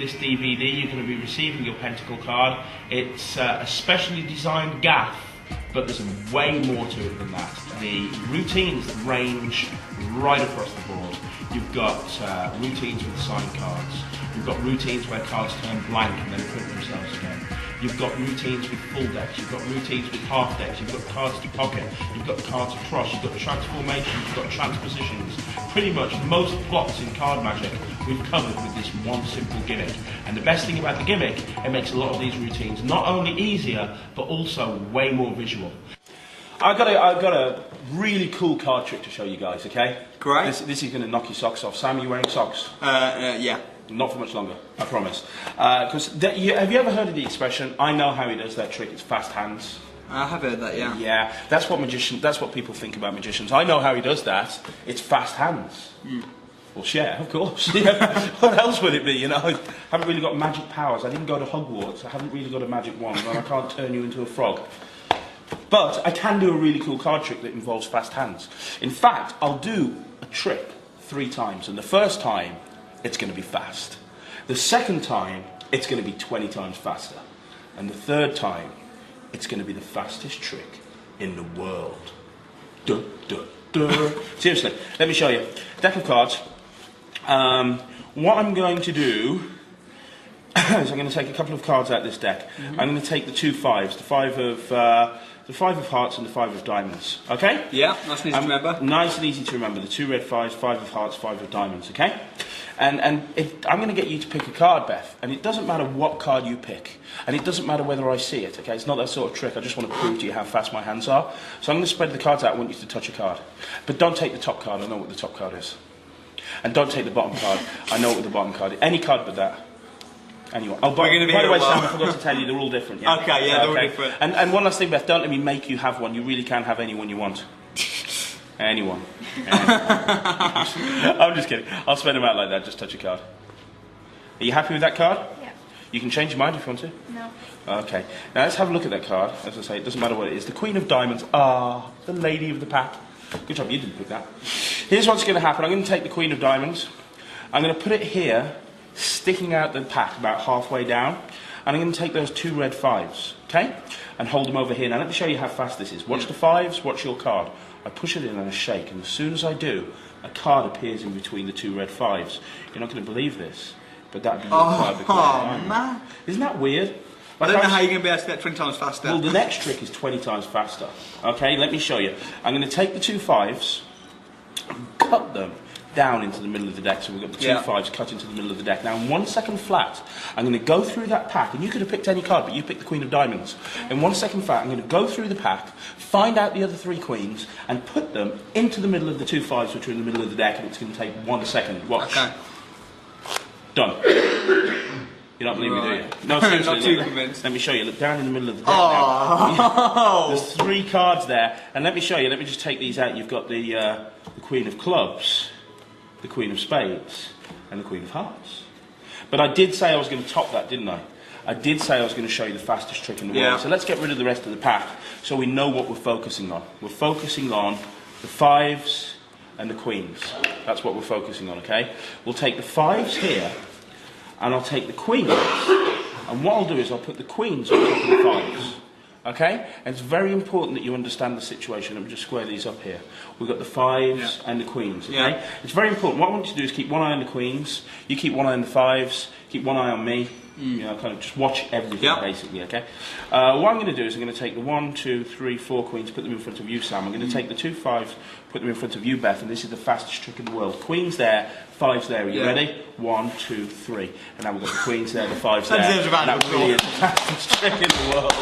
this DVD, you're going to be receiving your Pentacle card. It's a specially designed gaff, but there's way more to it than that. The routines range right across the board. You've got routines with signed cards. You've got routines where cards turn blank and then print themselves again. You've got routines with full decks, you've got routines with half decks, you've got cards to pocket, you've got cards to cross, you've got transformations, you've got transpositions. Pretty much most plots in card magic we've covered with this one simple gimmick. And the best thing about the gimmick, it makes a lot of these routines not only easier, but also way more visual. I've got a really cool card trick to show you guys, okay? Great. This is going to knock your socks off. Sam, are you wearing socks? Yeah. Not for much longer, I promise. Have you ever heard of the expression, I know how he does that trick, it's fast hands? I have heard that, yeah. Yeah, that's what people think about magicians. I know how he does that, it's fast hands. Well, yeah, of course. What else would it be, you know? I haven't really got magic powers, I didn't go to Hogwarts, I haven't really got a magic wand, and I can't turn you into a frog. But I can do a really cool card trick that involves fast hands. In fact, I'll do a trick 3 times, and the first time, it's going to be fast. The second time, it's going to be 20 times faster. And the third time, it's going to be the fastest trick in the world. Duh, duh, duh. Seriously, let me show you. Deck of cards. What I'm going to do is I'm going to take a couple of cards out of this deck. I'm going to take the 2 5s, the 5 of hearts and the 5 of diamonds. Okay? Yeah, nice and easy to remember. Nice and easy to remember. The 2 red 5s, 5 of hearts, 5 of diamonds. Okay? And I'm going to get you to pick a card, Beth, and it doesn't matter what card you pick, and it doesn't matter whether I see it, okay? It's not that sort of trick, I just want to prove to you how fast my hands are. So I'm going to spread the cards out, I want you to touch a card. But don't take the top card, I know what the top card is. And don't take the bottom card, I know what the bottom card is. Any card but that. Anyone. Oh, by the way, Sam, I forgot to tell you, they're all different, yeah? Okay, yeah, they're all different. And one last thing, Beth, don't let me make you have one, you really can have anyone you want. Anyone. I'm just kidding. I'll spread them out like that, just touch a card. Are you happy with that card? Yeah. You can change your mind if you want to. No. Okay. Now let's have a look at that card. As I say, it doesn't matter what it is. The Queen of Diamonds. Ah, the lady of the pack. Good job, you didn't pick that. Here's what's going to happen. I'm going to take the Queen of Diamonds. I'm going to put it here, sticking out the pack about halfway down. And I'm going to take those 2 red 5s, okay? And hold them over here. Now let me show you how fast this is. Watch the 5s, watch your card. I push it in and I shake, and as soon as I do, a card appears in between the 2 red 5s. You're not going to believe this, but that'd be your card. Oh, man. Isn't that weird? I don't know how you're going to be able to get 20 times faster. Well, the next trick is 20 times faster. Okay, let me show you. I'm going to take the 2 5s, cut them down into the middle of the deck. So we've got the 2 5s cut into the middle of the deck. Now, in 1 second flat, I'm going to go through that pack, and you could have picked any card, but you picked the Queen of Diamonds. In 1 second flat, I'm going to go through the pack, find out the other 3 queens, and put them into the middle of the 2 5s, which are in the middle of the deck, and it's going to take 1 second. Watch. Okay. Done. You don't believe me, do you? No, seriously. Not too convinced. Let me show you. Look down in the middle of the deck now. There's 3 cards there, and let me show you. Let me just take these out. You've got the Queen of Clubs, the Queen of Spades, and the Queen of Hearts. But I did say I was going to top that, didn't I? I did say I was going to show you the fastest trick in the world. So let's get rid of the rest of the pack so we know what we're focusing on. We're focusing on the 5s and the queens. That's what we're focusing on, okay? We'll take the 5s here, and I'll take the queens, and what I'll do is I'll put the queens on top of the 5s. Okay? And it's very important that you understand the situation. Let me just square these up here. We've got the 5s and the queens. Okay? It's very important. What I want you to do is keep one eye on the queens, you keep one eye on the 5s, keep one eye on me. You know, kind of just watch everything basically, okay? What I'm going to do is I'm going to take the 1, 2, 3, 4 queens, put them in front of you, Sam. I'm going to take the 2 5s, put them in front of you, Beth, and this is the fastest trick in the world. Queens there, 5s there. Are you ready? 1, 2, 3. And now we've got the queens there, the 5s there. That really is the fastest trick in the world.